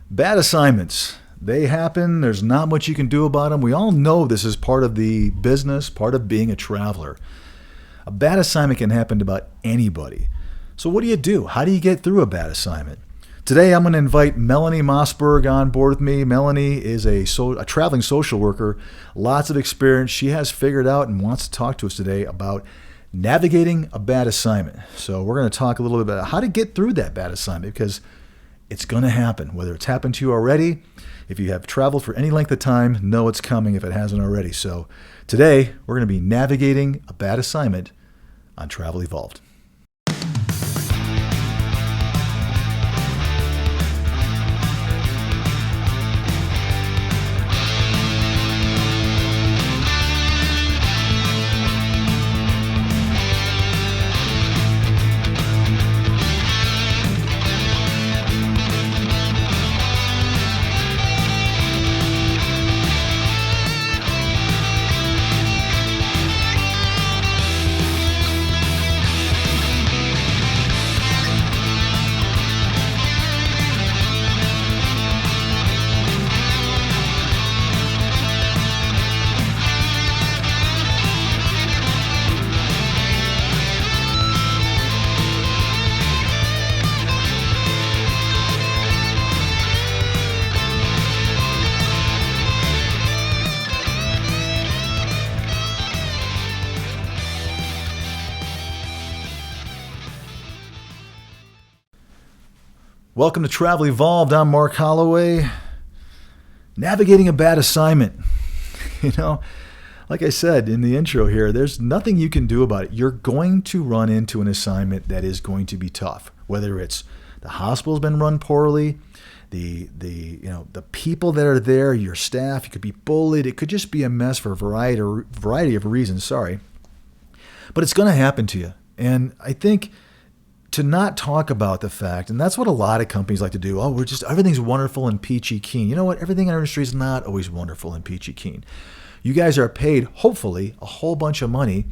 Bad assignments. They happen. There's not much you can do about them. We all know this is part of the business, part of being a traveler. A bad assignment can happen to about anybody. So what do you do? How do you get through a bad assignment? Today I'm going to invite Melanie Mosberg on board with me. Melanie is a traveling social worker, lots of experience. She has figured out and wants to talk to us today about navigating a bad assignment. So we're going to talk a little bit about how to get through that bad assignment because it's going to happen. Whether it's happened to you already, if you have traveled for any length of time, know it's coming if it hasn't already. So today we're going to be navigating a bad assignment on Travel Evolved. Welcome to Travel Evolved. I'm Mark Holloway. Navigating a bad assignment. Like I said in the intro here, there's nothing you can do about it. You're going to run into an assignment that is going to be tough. Whether it's the hospital's been run poorly, the people that are there, your staff, you could be bullied. It could just be a mess for a variety of reasons. Sorry, but it's going to happen to you. And I think to not talk about the fact, and that's what a lot of companies like to do. Oh, everything's wonderful and peachy keen. You know what? Everything in our industry is not always wonderful and peachy keen. You guys are paid, hopefully, a whole bunch of money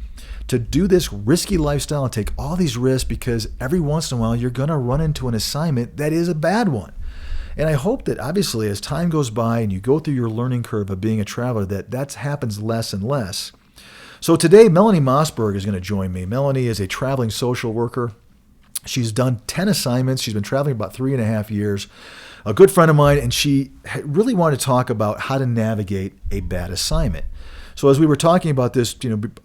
to do this risky lifestyle and take all these risks because every once in a while you're going to run into an assignment that is a bad one. And I hope that obviously as time goes by and you go through your learning curve of being a traveler, that happens less and less. So today, Melanie Mosberg is going to join me. Melanie is a traveling social worker. She's done 10 assignments. She's been traveling about 3.5 years. A good friend of mine, and she really wanted to talk about how to navigate a bad assignment. So as we were talking about this,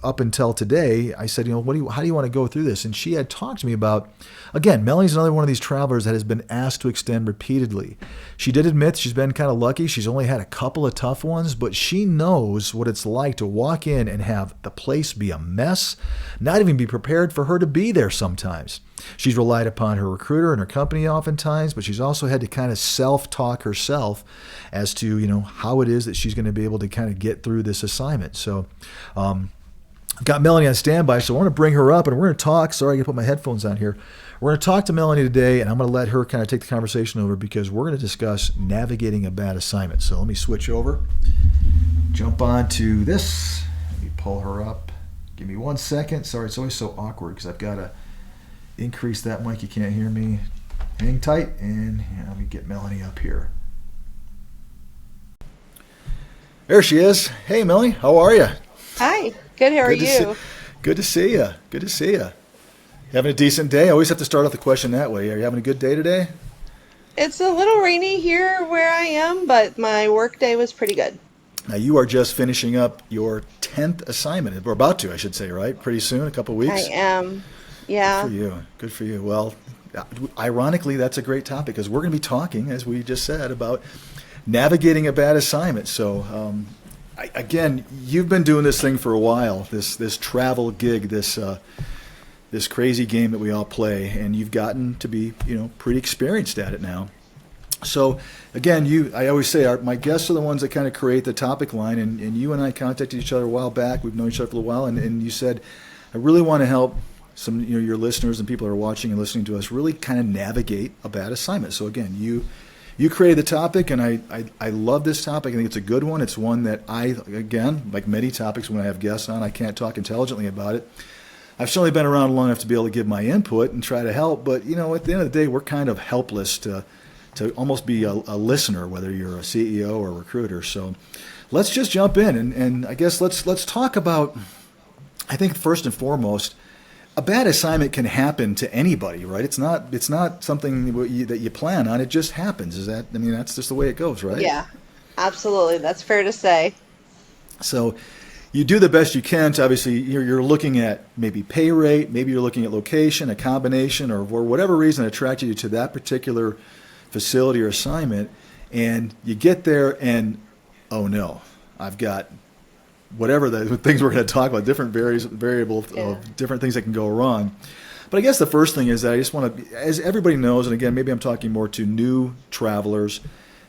up until today, I said, how do you want to go through this? And she had talked to me about, again, Melanie's another one of these travelers that has been asked to extend repeatedly. She did admit she's been kind of lucky. She's only had a couple of tough ones, but she knows what it's like to walk in and have the place be a mess, not even be prepared for her to be there sometimes. She's relied upon her recruiter and her company oftentimes, but she's also had to kind of self-talk herself as to, how it is that she's going to be able to kind of get through this assignment. So I've got Melanie on standby, so I want to bring her up and we're going to talk. Sorry, I got to put my headphones on here. We're going to talk to Melanie today, and I'm going to let her kind of take the conversation over because we're going to discuss navigating a bad assignment. So let me switch over, jump on to this. Let me pull her up. Give me 1 second. Sorry, it's always so awkward because I've got to increase that mic. You can't hear me. Hang tight, and let me get Melanie up here. There she is. Hey, Melanie, how are you? Hi. Good. How are you? Good to see you. Good to see you. Having a decent day? I always have to start off the question that way. Are you having a good day today? It's a little rainy here where I am, but my work day was pretty good. Now, you are just finishing up your 10th assignment. We're about to, I should say, right? Pretty soon, a couple of weeks. I am. Yeah. Good for you. Well, ironically, that's a great topic because we're going to be talking, as we just said, about navigating a bad assignment. So, again, you've been doing this thing for a while, this travel gig, this crazy game that we all play, and you've gotten to be, pretty experienced at it now. So, again, I always say my guests are the ones that kind of create the topic line, and you and I contacted each other a while back. We've known each other for a while, and you said, I really want to help some your listeners and people that are watching and listening to us really kind of navigate a bad assignment. So again, you created the topic, and I love this topic. I think it's a good one. It's one that again, like many topics when I have guests on, I can't talk intelligently about it. I've certainly been around long enough to be able to give my input and try to help, but at the end of the day, we're kind of helpless to to almost be a listener, whether you're a CEO or a recruiter. So let's just jump in, and I guess let's talk about, I think first and foremost, a bad assignment can happen to anybody, right? It's not something that you plan on. It just happens. I mean, that's just the way it goes, right? Yeah, absolutely. That's fair to say. So you do the best you can to, obviously, you're looking at maybe pay rate, maybe you're looking at location, a combination, or for whatever reason attracted you to that particular facility or assignment, and you get there and, oh no, I've got whatever the things we're going to talk about, different variables Yeah. of different things that can go wrong. But I guess the first thing is that I just want to, as everybody knows, and again, maybe I'm talking more to new travelers,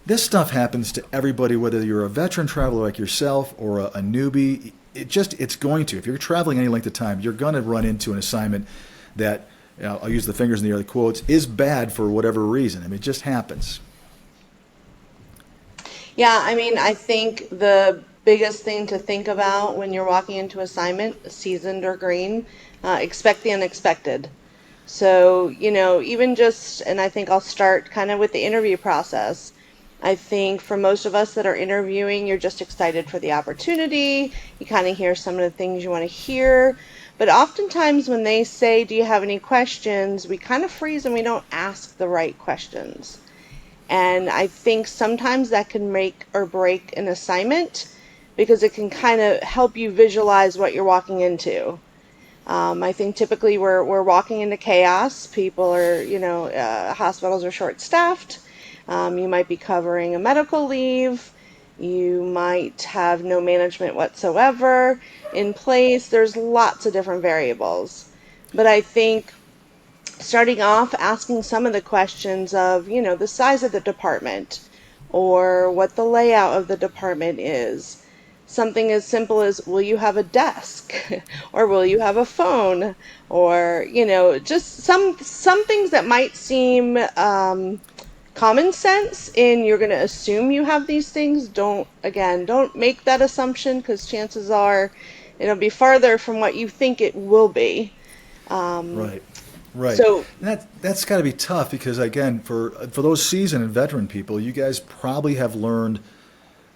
this stuff happens to everybody, whether you're a veteran traveler like yourself or a newbie. It's going to. If you're traveling any length of time, you're going to run into an assignment that, I'll use the fingers in the air, the quotes, is bad for whatever reason. I mean, it just happens. Yeah, I mean, I think the biggest thing to think about when you're walking into assignment, seasoned or green, expect the unexpected. So, even just, and I think I'll start kind of with the interview process. I think for most of us that are interviewing, you're just excited for the opportunity. You kind of hear some of the things you want to hear. But oftentimes when they say, do you have any questions? We kind of freeze and we don't ask the right questions. And I think sometimes that can make or break an assignment because it can kind of help you visualize what you're walking into. I think typically we're walking into chaos. People are, hospitals are short staffed. You might be covering a medical leave. You might have no management whatsoever in place. There's lots of different variables. But I think starting off asking some of the questions of, the size of the department or what the layout of the department is. Something as simple as, will you have a desk or will you have a phone, or, just some things that might seem common sense and you're going to assume you have these things. Don't make that assumption, because chances are it'll be farther from what you think it will be. Um, Right. Right. so And that's got to be tough because, again, for those seasoned and veteran people, you guys probably have learned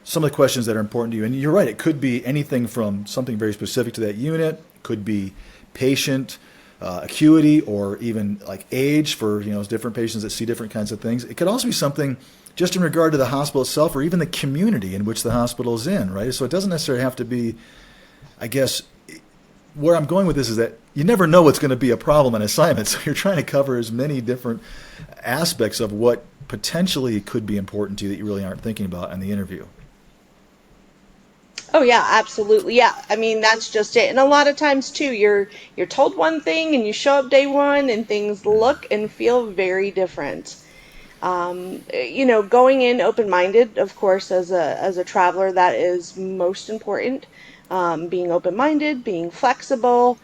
some of the questions that are important to you. And you're right, it could be anything from something very specific to that unit, could be patient acuity, or even like age for different patients that see different kinds of things. It could also be something just in regard to the hospital itself, or even the community in which the hospital is in, right? So it doesn't necessarily have to be, I guess, where I'm going with this is that you never know what's going to be a problem on assignment. So you're trying to cover as many different aspects of what potentially could be important to you that you really aren't thinking about in the interview. Oh yeah, absolutely. Yeah. I mean, that's just it. And a lot of times too, you're told one thing and you show up day one and things look and feel very different. Going in open-minded, of course, as a traveler, that is most important. Being open-minded, being flexible.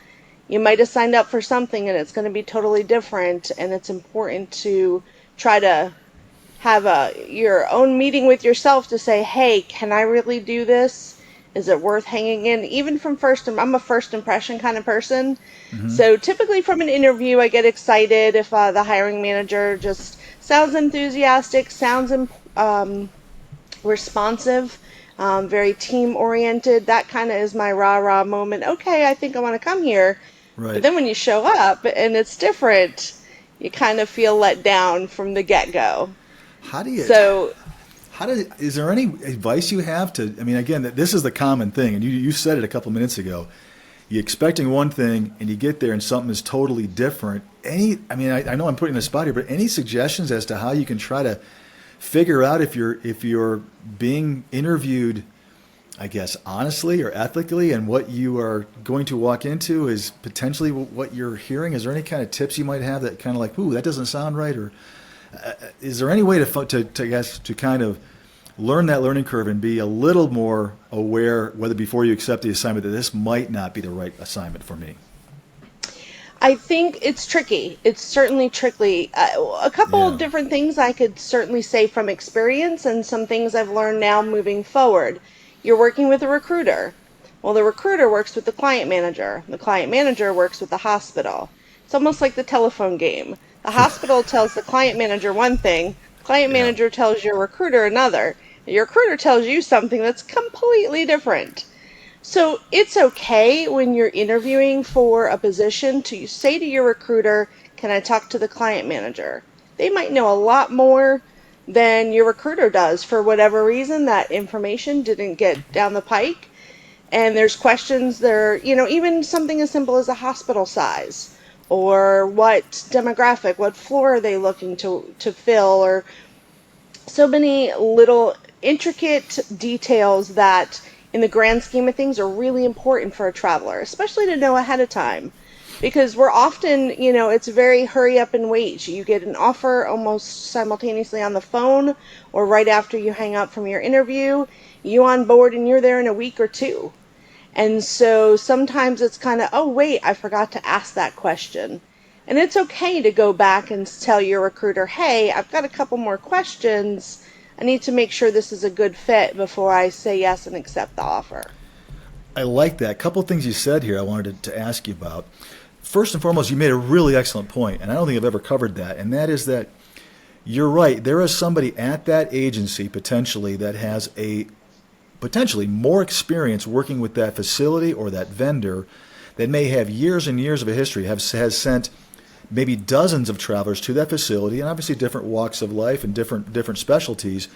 You might have signed up for something and it's going to be totally different, and it's important to try to have your own meeting with yourself to say, hey, can I really do this? Is it worth hanging in? Even from I'm a first impression kind of person. Hmm. So typically from an interview, I get excited if the hiring manager just sounds enthusiastic, sounds responsive, very team oriented. That kind of is my rah rah moment. Okay, I think I want to come here. But Right. then when you show up and it's different, you kind of feel let down from the get go. How do you? So, Is there any advice you have to? I mean, again, this is the common thing, and you said it a couple minutes ago. You're expecting one thing, and you get there, and something is totally different. I mean, I know I'm putting a spot here, but any suggestions as to how you can try to figure out if you're being interviewed, I guess, honestly or ethically, and what you are going to walk into is potentially what you're hearing? Is there any kind of tips you might have that kind of like, ooh, that doesn't sound right, or is there any way to kind of learn that learning curve and be a little more aware, whether before you accept the assignment, that this might not be the right assignment for me? I think it's tricky. It's certainly tricky. A couple of Yeah. different things I could certainly say from experience, and some things I've learned now moving forward. You're working with a recruiter. Well, the recruiter works with the client manager. The client manager works with the hospital. It's almost like the telephone game. The hospital tells the client manager one thing, Client Yeah. manager tells your recruiter another. Your recruiter tells you something that's completely different. So it's okay when you're interviewing for a position to say to your recruiter, can I talk to the client manager? They might know a lot more than your recruiter does. For whatever reason, that information didn't get down the pike. And there's questions there, even something as simple as a hospital size or what demographic, what floor are they looking to fill, or so many little intricate details that in the grand scheme of things are really important for a traveler, especially to know ahead of time. Because we're often, it's very hurry up and wait. You get an offer almost simultaneously on the phone or right after you hang up from your interview. You on board and you're there in a week or two. And so sometimes it's kind of, oh, wait, I forgot to ask that question. And it's okay to go back and tell your recruiter, hey, I've got a couple more questions. I need to make sure this is a good fit before I say yes and accept the offer. I like that. A couple of things you said here I wanted to ask you about. First and foremost, you made a really excellent point, and I don't think I've ever covered that, and that is that you're right. There is somebody at that agency potentially that has a potentially more experience working with that facility or that vendor that may have years and years of a history, has sent maybe dozens of travelers to that facility, and obviously different walks of life and different specialties.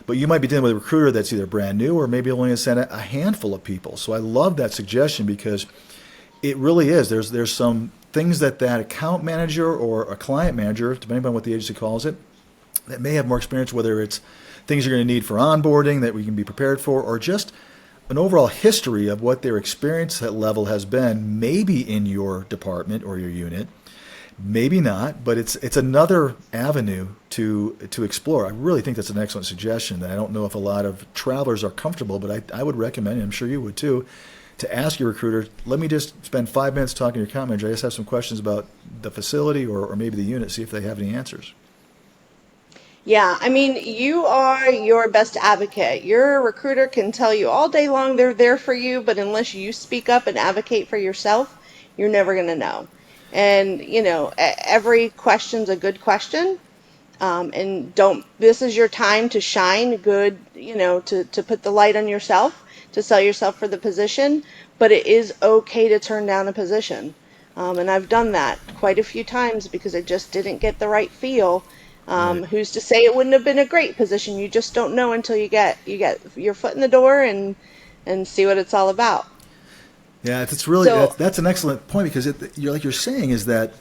But you might be dealing with a recruiter that's either brand new or maybe only has sent a handful of people. So I love that suggestion because it really is. There's some things that account manager or a client manager, depending on what the agency calls it, that may have more experience, whether it's things you're going to need for onboarding that we can be prepared for, or just an overall history of what their experience level has been, maybe in your department or your unit, maybe not, but it's another avenue to explore. I really think that's an excellent suggestion that I don't know if a lot of travelers are comfortable, but I would recommend, and I'm sure you would too, to ask your recruiter, let me just spend 5 minutes talking to your account manager. I just have some questions about the facility or maybe the unit, see if they have any answers. Yeah, I mean, you are your best advocate. Your recruiter can tell you all day long they're there for you, but unless you speak up and advocate for yourself, you're never going to know. And, every question's a good question. And this is your time to shine good, to put the light on yourself, to sell yourself for the position, but it is okay to turn down a position. And I've done that quite a few times because I just didn't get the right feel. Right. Who's to say it wouldn't have been a great position? You just don't know until you get your foot in the door and see what it's all about. Yeah, it's really So that's an excellent point because you're like you're saying is that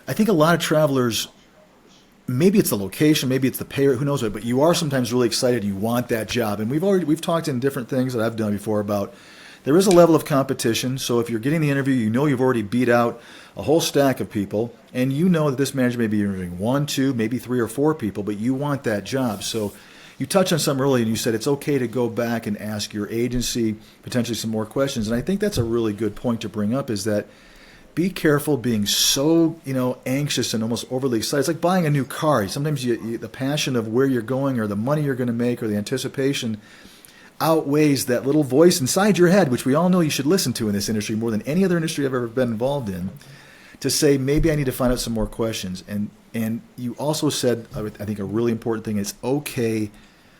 I think a lot of travelers, maybe it's the location, maybe it's the pay, who knows what, but you are sometimes really excited. You want that job, and we've talked in different things that I've done before about there is a level of competition. So if you're getting the interview, you know you've already beat out a whole stack of people, and you know that this manager may be interviewing one, two, maybe three or four people, but you want that job. So you touched on something earlier, and you said it's okay to go back and ask your agency potentially some more questions, and I think that's a really good point to bring up. Is that be careful being so anxious and almost overly excited. It's like buying a new car. Sometimes the passion of where you're going or the money you're going to make or the anticipation outweighs that little voice inside your head, which we all know you should listen to in this industry more than any other industry I've ever been involved in, to say maybe I need to find out some more questions. And you also said, I think a really important thing, it's okay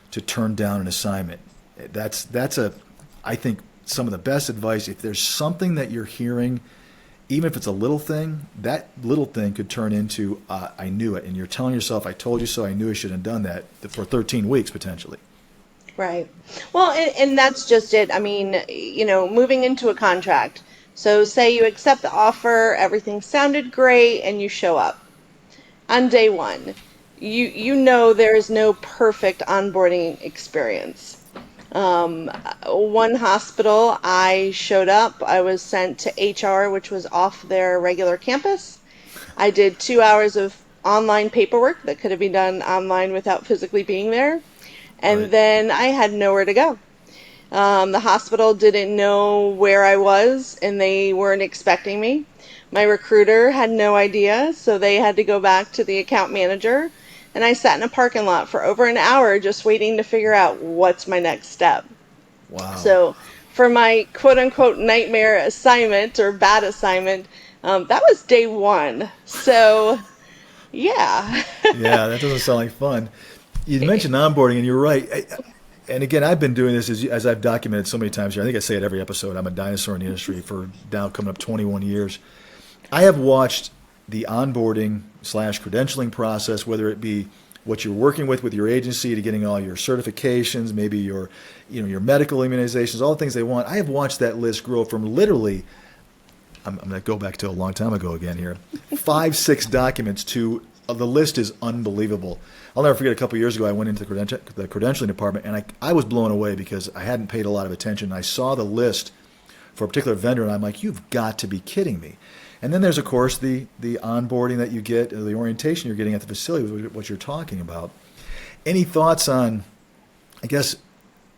to turn down an assignment. I think some of the best advice. If there's something that you're hearing, even if it's a little thing, that little thing could turn into I knew it, and you're telling yourself, I told you so, I knew I should have done that for 13 weeks potentially. right. Well, and that's just it. I mean, moving into a contract. So say you accept the offer, everything sounded great, and you show up on day one. You know there is no perfect onboarding experience. One hospital, I showed up. I was sent to HR, which was off their regular campus. I did 2 hours of online paperwork that could have been done online without physically being there. And Right. then I had nowhere to go. The hospital didn't know where I was, and they weren't expecting me. My recruiter had no idea, so they had to go back to the account manager. And I sat in a parking lot for over an hour just waiting to figure out what's my next step. Wow. So, for my quote unquote nightmare assignment or bad assignment, that was day one. So, yeah. Yeah, that doesn't sound like fun. You mentioned onboarding, and you're right. And again, I've been doing this as I've documented so many times here. I think I say it every episode. I'm a dinosaur in the industry for now coming up 21 years. I have watched the onboarding / credentialing process, whether it be what you're working with your agency to getting all your certifications, maybe your medical immunizations, all the things they want. I have watched that list grow from literally, I'm going to go back to a long time ago again here, 5, 6 documents to the list is unbelievable. I'll never forget a couple of years ago I went into the credentialing department, and I was blown away because I hadn't paid a lot of attention. I saw the list for a particular vendor, and I'm like, you've got to be kidding me. And then there's, of course, the onboarding that you get, the orientation you're getting at the facility, what you're talking about. Any thoughts on, I guess,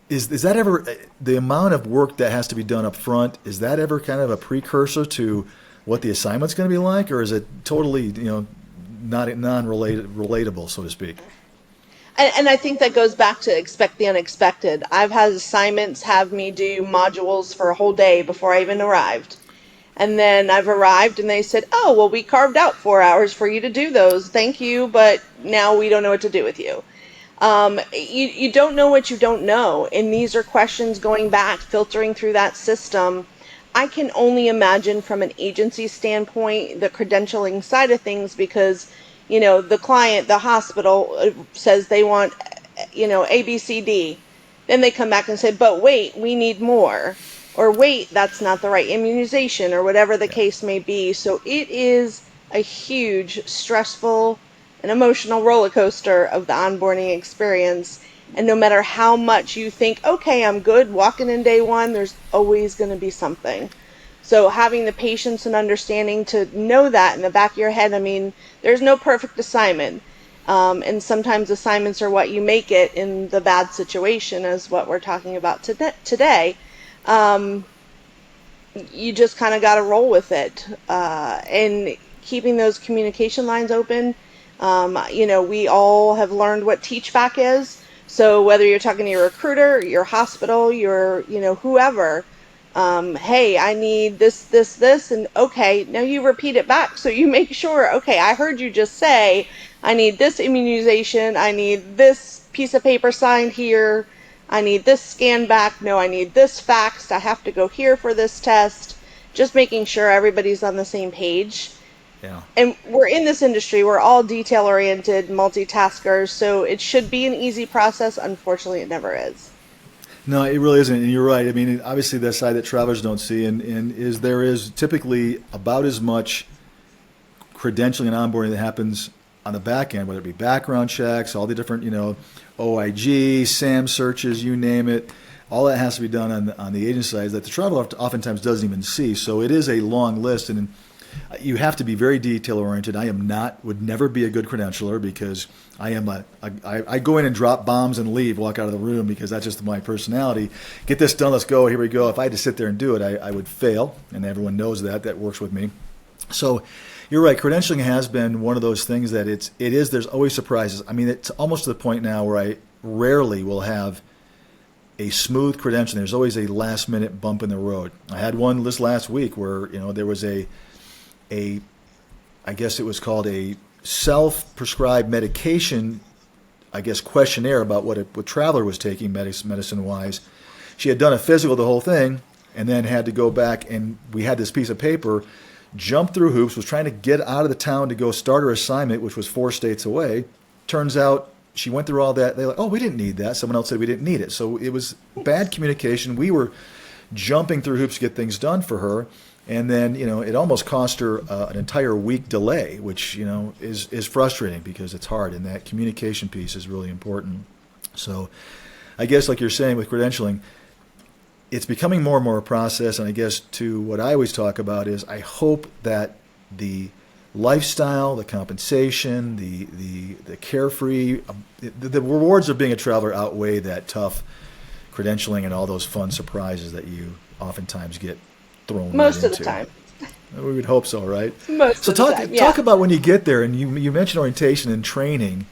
is that ever, the amount of work that has to be done up front, is that ever kind of a precursor to what the assignment's going to be like, or is it totally, non-relatable, so to speak? And I think that goes back to expect the unexpected. I've had assignments have me do modules for a whole day before I even arrived. And then I've arrived and they said, oh, well, we carved out 4 hours for you to do those. Thank you, but now we don't know what to do with you. You don't know what you don't know. And these are questions going back, filtering through that system. I can only imagine from an agency standpoint, the credentialing side of things, because, the client, the hospital says they want, A, B, C, D. Then they come back and say, but wait, we need more. Or wait, that's not the right immunization, or whatever the case may be. So it is a huge, stressful, and emotional roller coaster of the onboarding experience. And no matter how much you think, okay, I'm good, walking in day one, there's always going to be something. So having the patience and understanding to know that in the back of your head, there's no perfect assignment. And sometimes assignments are what you make it in the bad situation, as what we're talking about today. You just kind of got to roll with it, and keeping those communication lines open. We all have learned what teach-back is. So whether you're talking to your recruiter, your hospital, your, whoever, hey, I need this, and okay, now you repeat it back. So you make sure, okay, I heard you just say, I need this immunization, I need this piece of paper signed here, I need this scanned back, no, I need this faxed, I have to go here for this test. Just making sure everybody's on the same page. Yeah. And we're in this industry, we're all detail-oriented, multitaskers, so it should be an easy process. Unfortunately, it never is. No, it really isn't, and you're right. Obviously, the side that travelers don't see, and is there is typically about as much credentialing and onboarding that happens on the back end, whether it be background checks, all the different, OIG, SAM searches, you name it. All that has to be done on the agency side that the traveler oftentimes doesn't even see. So it is a long list, and you have to be very detail oriented. Would never be a good credentialer because I go in and drop bombs and leave, walk out of the room because that's just my personality. Get this done, let's go, here we go. If I had to sit there and do it, I would fail, and everyone knows that works with me. So you're right, credentialing has been one of those things that there's always surprises. It's almost to the point now where I rarely will have a smooth credentialing. There's always a last minute bump in the road. I had one this last week where, there was I guess it was called a self-prescribed medication, questionnaire about what traveler was taking medicine-wise. She had done a physical, the whole thing, and then had to go back, and we had this piece of paper, jumped through hoops, was trying to get out of the town to go start her assignment, which was 4 states away. Turns out she went through all that. They're like, oh, we didn't need that. Someone else said we didn't need it. So it was bad communication. We were jumping through hoops to get things done for her. And then, it almost cost her an entire week delay, which, is frustrating because it's hard. And that communication piece is really important. So I guess like you're saying with credentialing, it's becoming more and more a process. And I guess to what I always talk about is I hope that the lifestyle, the compensation, the carefree, the rewards of being a traveler outweigh that tough credentialing and all those fun surprises that you oftentimes get thrown most right of the time. We would hope so, right? Most so of the time, yeah. Talk about when you get there, and you mentioned orientation and training.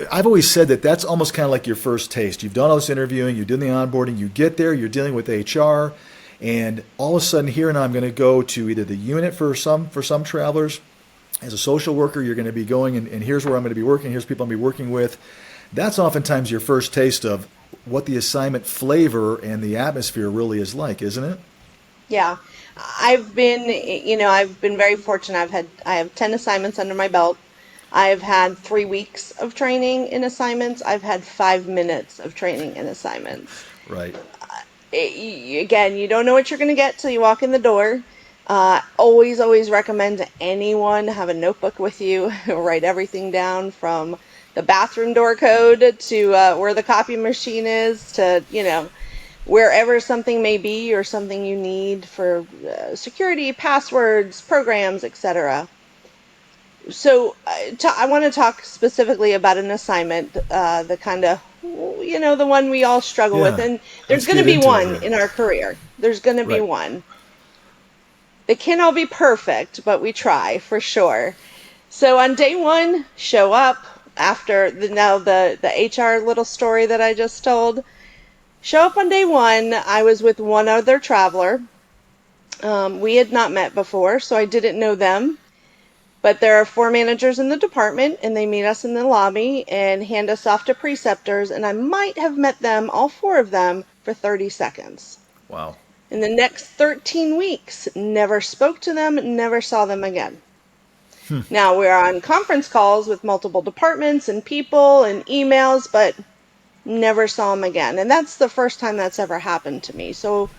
I've always said that's almost kind of like your first taste. You've done all this interviewing, you've done the onboarding, you get there, you're dealing with HR, and all of a sudden here now I'm going to go to either the unit for some travelers, as a social worker, you're going to be going and here's where I'm going to be working, here's people I'm going to be working with. That's oftentimes your first taste of what the assignment flavor and the atmosphere really is like, isn't it? Yeah. I've been very fortunate. I have 10 assignments under my belt. I've had 3 weeks of training in assignments. I've had 5 minutes of training in assignments. Right. Again, you don't know what you're going to get till you walk in the door. Always recommend to anyone have a notebook with you. Write everything down from the bathroom door code to where the copy machine is to, wherever something may be or something you need for security, passwords, programs, etc. So I want to talk specifically about an assignment, the kind of, the one we all struggle with. Yeah. And there's Let's going to get be into it one here. in our career. There's going to be Right. one. They can't all be perfect, but we try for sure. So on day one, show up after the HR little story that I just told. Show up on day one. I was with one other traveler. We had not met before, so I didn't know them. But there are 4 managers in the department, and they meet us in the lobby and hand us off to preceptors. And I might have met them, all four of them, for 30 seconds. Wow. In the next 13 weeks, never spoke to them, never saw them again. Now we're on conference calls with multiple departments and people and emails, but never saw them again. And that's the first time that's ever happened to me. So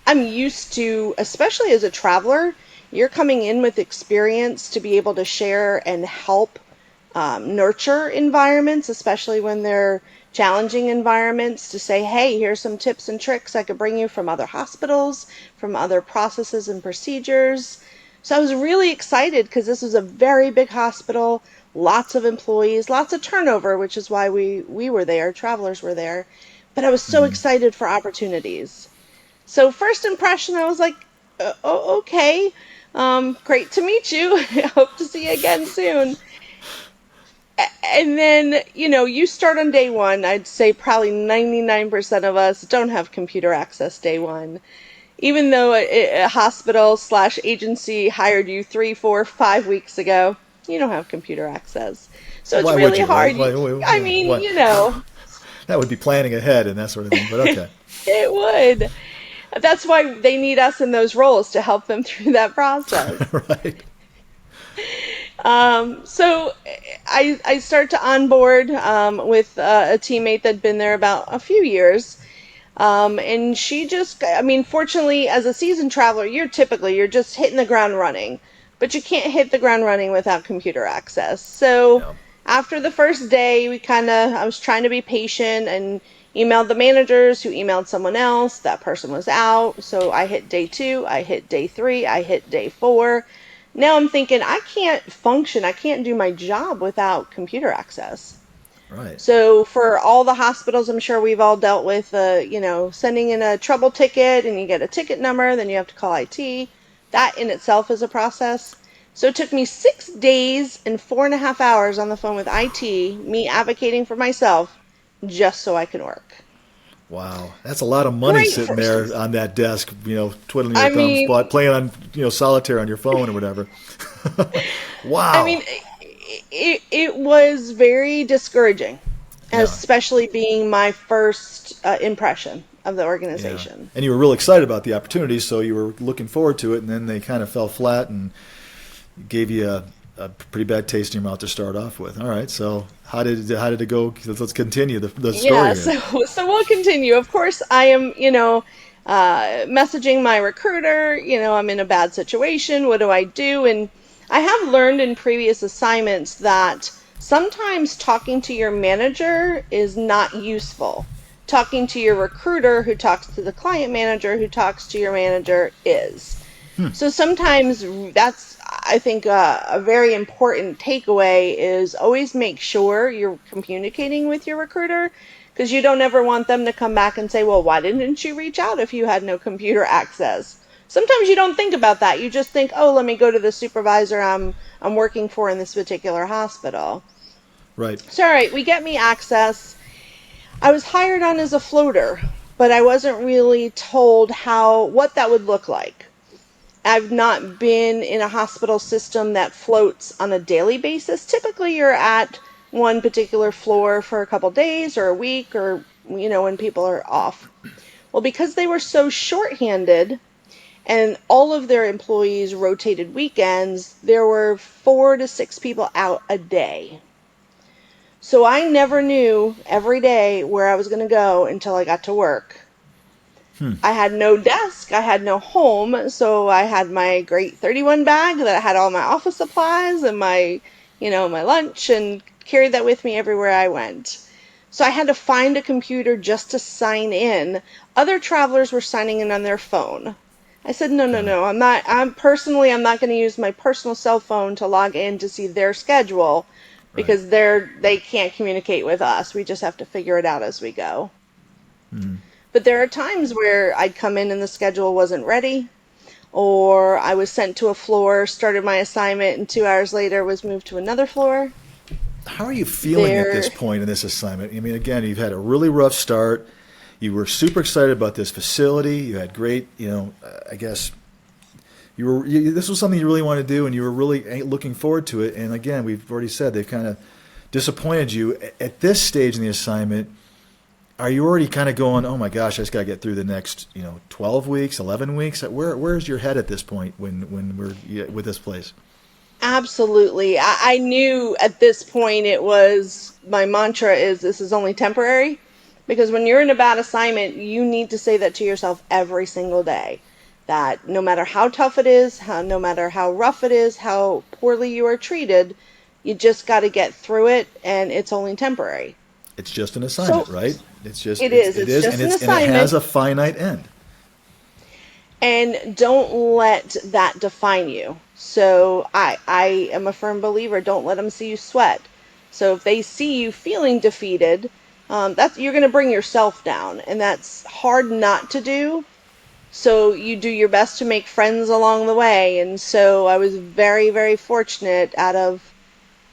I'm used to, especially as a traveler, you're coming in with experience to be able to share and help nurture environments, especially when they're challenging environments, to say, hey, here's some tips and tricks I could bring you from other hospitals, from other processes and procedures. So I was really excited because this was a very big hospital, lots of employees, lots of turnover, which is why we were there, travelers were there. But I was so Hmm. excited for opportunities. So first impression, I was like, okay, great to meet you. Hope to see you again soon. And then, you start on day one. I'd say probably 99% of us don't have computer access day one. Even though a hospital slash agency hired you 3, 4, 5 weeks ago, you don't have computer access. So it's Why would really you, right? hard. I Yeah. mean, What? That would be planning ahead and that sort of thing. But okay. it would. That's why they need us in those roles to help them through that process. Right. So I start to onboard with a teammate that'd been there about a few years. And she just, I mean, fortunately, as a seasoned traveler, you're just hitting the ground running, but you can't hit the ground running without computer access. So Yeah. after the first day, I was trying to be patient and emailed the managers who emailed someone else. That person was out. So I hit day two, I hit day three, I hit day four. Now I'm thinking I can't function, I can't do my job without computer access. Right. So for all the hospitals, I'm sure we've all dealt with, sending in a trouble ticket and you get a ticket number, then you have to call IT. That in itself is a process. So it took me 6 days and 4.5 hours on the phone with IT, me advocating for myself, just so I can work. Wow, that's a lot of money Great sitting for, there on that desk, twiddling your I thumbs, mean, playing on, solitaire on your phone or whatever. I Wow. mean, it was very discouraging, Yeah, especially being my first impression of the yeah. organization. And you were real excited about the opportunity, so you were looking forward to it, and then they kind of fell flat and gave you a pretty bad taste in your mouth to start off with. All right, so how did it go? Let's continue the story Yeah, here. so we'll continue. Of course, I am, messaging my recruiter. I'm in a bad situation. What do I do? And I have learned in previous assignments that sometimes talking to your manager is not useful. Talking to your recruiter, who talks to the client manager, who talks to your manager, is. So sometimes that's, I think, a very important takeaway is always make sure you're communicating with your recruiter because you don't ever want them to come back and say, well, why didn't you reach out if you had no computer access? Sometimes you don't think about that. You just think, oh, let me go to the supervisor I'm working for in this particular hospital. Right. So, all right, we get me access. I was hired on as a floater, but I wasn't really told what that would look like. I've not been in a hospital system that floats on a daily basis. Typically, you're at one particular floor for a couple days or a week or, when people are off. Well, because they were so shorthanded and all of their employees rotated weekends, there were 4 to 6 people out a day. So I never knew every day where I was going to go until I got to work. I had no desk, I had no home, so I had my great 31 bag that had all my office supplies and my lunch, and carried that with me everywhere I went. So I had to find a computer just to sign in. Other travelers were signing in on their phone. I said, no, no, Okay. no, I'm not going to use my personal cell phone to log in to see their schedule Right. because they can't communicate with us. We just have to figure it out as we go. But there are times where I'd come in and the schedule wasn't ready, or I was sent to a floor, started my assignment, and 2 hours later was moved to another floor. How are you feeling at this There, point in this assignment? I mean, again, you've had a really rough start. You were super excited about this facility. You had great, I guess this was something you really wanted to do, and you were really looking forward to it. And again, we've already said they've kind of disappointed you at this stage in the assignment. Are you already kind of going, oh my gosh, I just got to get through the next, 12 weeks, 11 weeks? Where's your head at this point when we're with this place? absolutely. I knew at this point it was my mantra is this is only temporary. Because when you're in a bad assignment, you need to say that to yourself every single day. That no matter how tough it is, no matter how rough it is, how poorly you are treated, you just got to get through it and it's only temporary. It's just an assignment, So right? It's just it is. it It's is, just an and it has assignment. a finite end. And don't let that define you. So I am a firm believer, don't let them see you sweat. So if they see you feeling defeated, that's you're going to bring yourself down, and that's hard not to do. So you do your best to make friends along the way. And so I was very, very fortunate. Out of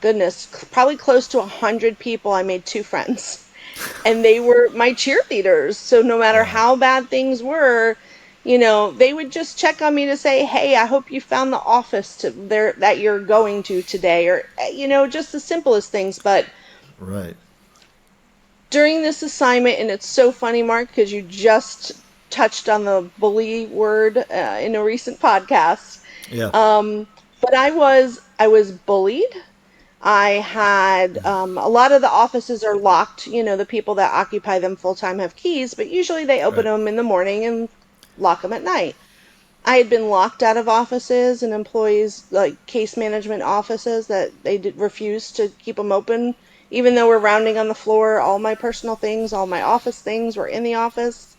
goodness, probably close to 100 people, I made 2 friends, and they were my cheerleaders. So no matter Wow. how bad things were, they would just check on me to say, "Hey, I hope you found the office to there that you're going to today," or just the simplest things. But Right. during this assignment, and it's so funny, Mark, because you just touched on the bully word in a recent podcast. Yeah. Um, but I was bullied. I had a lot of the offices are locked. The people that occupy them full time have keys, but usually they open Right. them in the morning and lock them at night. I had been locked out of offices and employees like case management offices that they did refuse to keep them open, even though we're rounding on the floor. All my personal things, all my office things were in the office.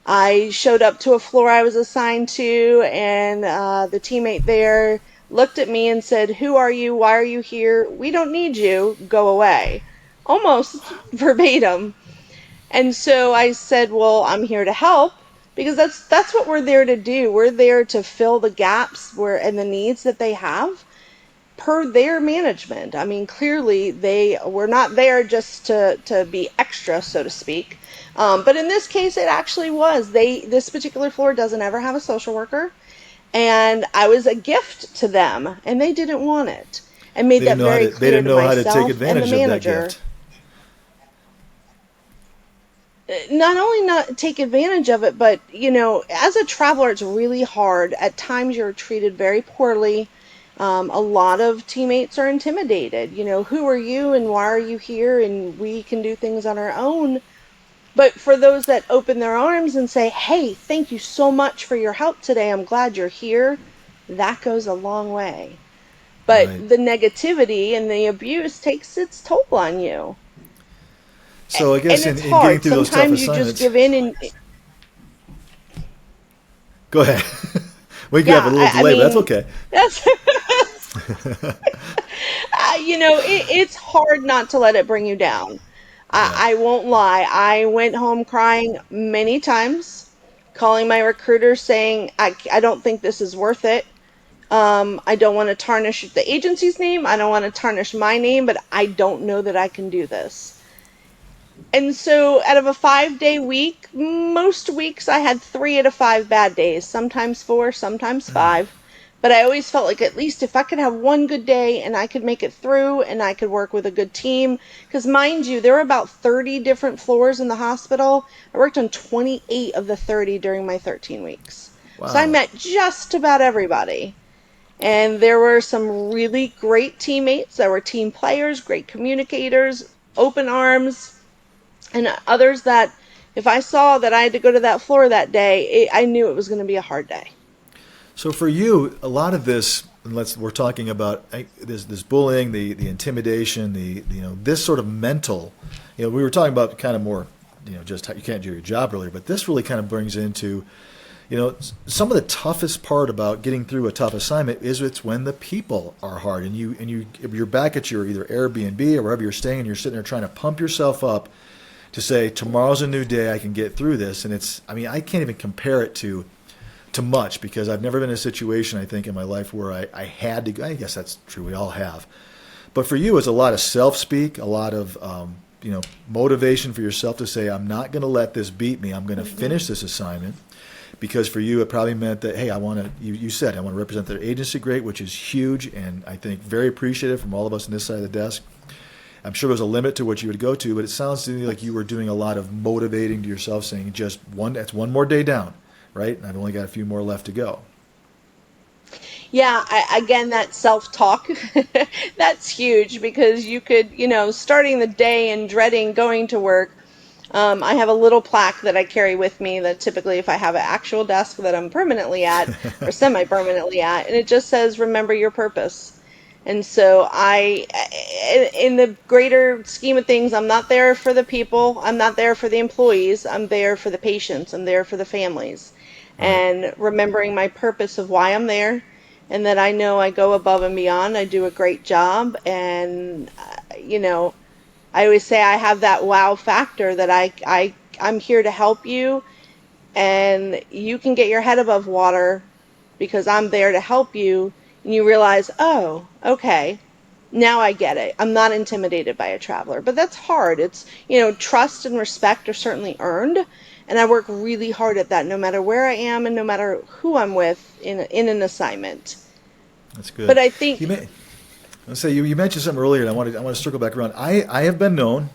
I showed up to a floor I was assigned to, and the teammate there looked at me and said, "Who are you? Why are you here? We don't need you. Go away." Almost verbatim. And so I said, "Well, I'm here to help." Because that's what we're there to do. We're there to fill the gaps where and the needs that they have per their management. I mean, clearly they were not there just to be extra, so to speak. But in this case, it actually was. This particular floor doesn't ever have a social worker, and I was a gift to them, and they didn't want it, and made They that didn't know how very to. They clear didn't to know how to take myself and the advantage of that manager. gift. Not only not take advantage of it, but as a traveler, it's really hard. At times, you're treated very poorly. A lot of teammates are intimidated. Who are you and why are you here? And we can do things on our own. But for those that open their arms and say, "Hey, thank you so much for your help today. I'm glad you're here," that goes a long way. But Right. the negativity and the abuse takes its toll on you. So I And guess it's in getting hard. through those tough Sometimes you just assignments, give in and go ahead. We do have a yeah, little I delay, but that's mean, okay. that's it's hard not to let it bring you down. Yeah. I won't lie. I went home crying many times, calling my recruiter saying, I don't think this is worth it. I don't want to tarnish the agency's name. I don't want to tarnish my name, but I don't know that I can do this. And so out of a 5 day week, most weeks I had 3 out of 5 bad days, sometimes four, sometimes five. But I always felt like at least if I could have one good day and I could make it through and I could work with a good team, because mind you, there were about 30 different floors in the hospital. I worked on 28 of the 30 during my 13 weeks. So I Wow. met just about everybody. And there were some really great teammates. There were team players, great communicators, open arms, and others that if I saw that I had to go to that floor that day, I knew it was going to be a hard day. So for you, a lot of this, we're talking about this bullying, the intimidation, this sort of mental. We were talking about kind of more, just how you can't do your job earlier, but this really kind of brings into, some of the toughest part about getting through a tough assignment is it's when the people are hard, and you're back at your either Airbnb or wherever you're staying, and you're sitting there trying to pump yourself up to say tomorrow's a new day, I can get through this, and I can't even compare it to much because I've never been in a situation, I think, in my life where I had to. I guess that's true. We all have. But for you, it's a lot of self-speak, a lot of motivation for yourself to say, I'm not going to let this beat me. I'm going to finish this assignment. Because for you, it probably meant that, hey, I want to, you said, I want to represent their agency great, which is huge, and I think very appreciative from all of us on this side of the desk. I'm sure there's a limit to what you would go to, but it sounds to me like you were doing a lot of motivating to yourself, saying that's one more day down, right? And I've only got a few more left to go. Yeah, again, that self-talk, that's huge because you could, starting the day and dreading going to work. I have a little plaque that I carry with me that typically if I have an actual desk that I'm permanently at or semi-permanently at, and it just says, remember your purpose. And so in the greater scheme of things, I'm not there for the people. I'm not there for the employees. I'm there for the patients. I'm there for the families. Right. And remembering my purpose of why I'm there and that I know I go above and beyond. I do a great job. And, I always say I have that wow factor that I'm here to help you and you can get your head above water because I'm there to help you. And you realize, oh, okay, now I get it. I'm not intimidated by a traveler, but that's hard. It's, trust and respect are certainly earned. And I work really hard at that no matter where I am and no matter who I'm with in an assignment. That's But good. I You think, may, Let's say you mentioned something earlier, and I want to circle back around. I have been known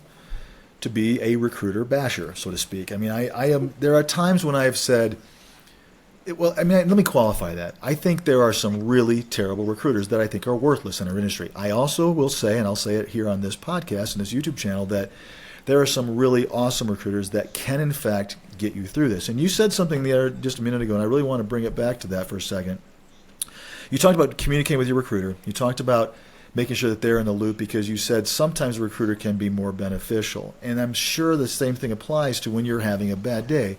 to be a recruiter basher, so to speak. I mean, I am. There are times when I have said, let me qualify that. I think there are some really terrible recruiters that I think are worthless in our industry. I also will say, and I'll say it here on this podcast and this YouTube channel, that there are some really awesome recruiters that can, in fact, get you through this. And you said something just a minute ago, and I really want to bring it back to that for a second. You talked about communicating with your recruiter. You talked about making sure that they're in the loop because you said sometimes a recruiter can be more beneficial. And I'm sure the same thing applies to when you're having a bad day.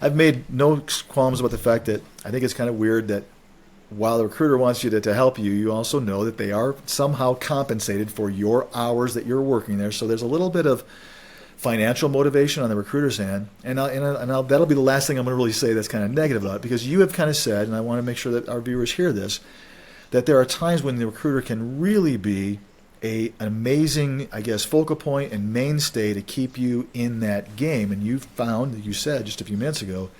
I've made no qualms about the fact that I think it's kind of weird that while the recruiter wants you to help you, you also know that they are somehow compensated for your hours that you're working there. So there's a little bit of financial motivation on the recruiter's end. That'll be the last thing I'm going to really say that's kind of negative about it because you have kind of said, and I want to make sure that our viewers hear this, that there are times when the recruiter can really be an amazing, I guess, focal point and mainstay to keep you in that game. And you've found, you said just a few minutes ago,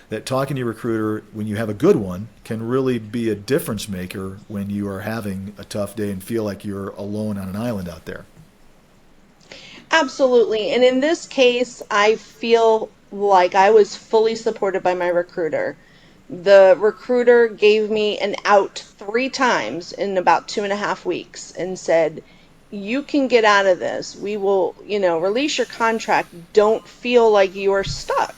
that talking to your recruiter when you have a good one can really be a difference maker when you are having a tough day and feel like you're alone on an island out there. absolutely. And in this case, I feel like I was fully supported by my recruiter. The recruiter gave me an out 3 times in about 2.5 weeks and said, you can get out of this. We will, release your contract. Don't feel like you are stuck.